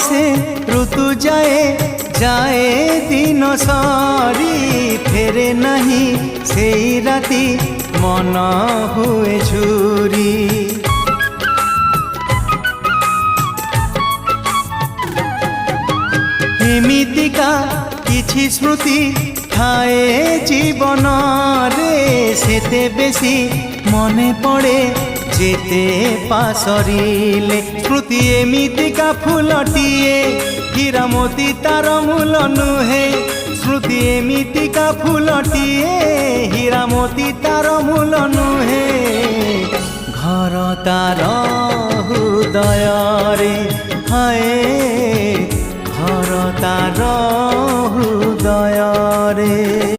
বসে ঋতু যায় যায় দিন সরি ফেরে নাহি সেই রাতি মন হুয়ে ঝুরি। এমিতিকা কিছু স্মৃতি থায়ে জীবন রে সেতে বেশি মনে পড়ে যেতে পাশরিলে। স্মৃতি এমিতিকা ফুলটিয়ে হীরা মোতি তার মূল নুহে। স্মৃতি এমিতিকা ফুলটিয়ে হীরা মোতি তার মূল নুহে। ঘর তার হৃদୟରେ হায় ঘর তার হৃদୟରେ।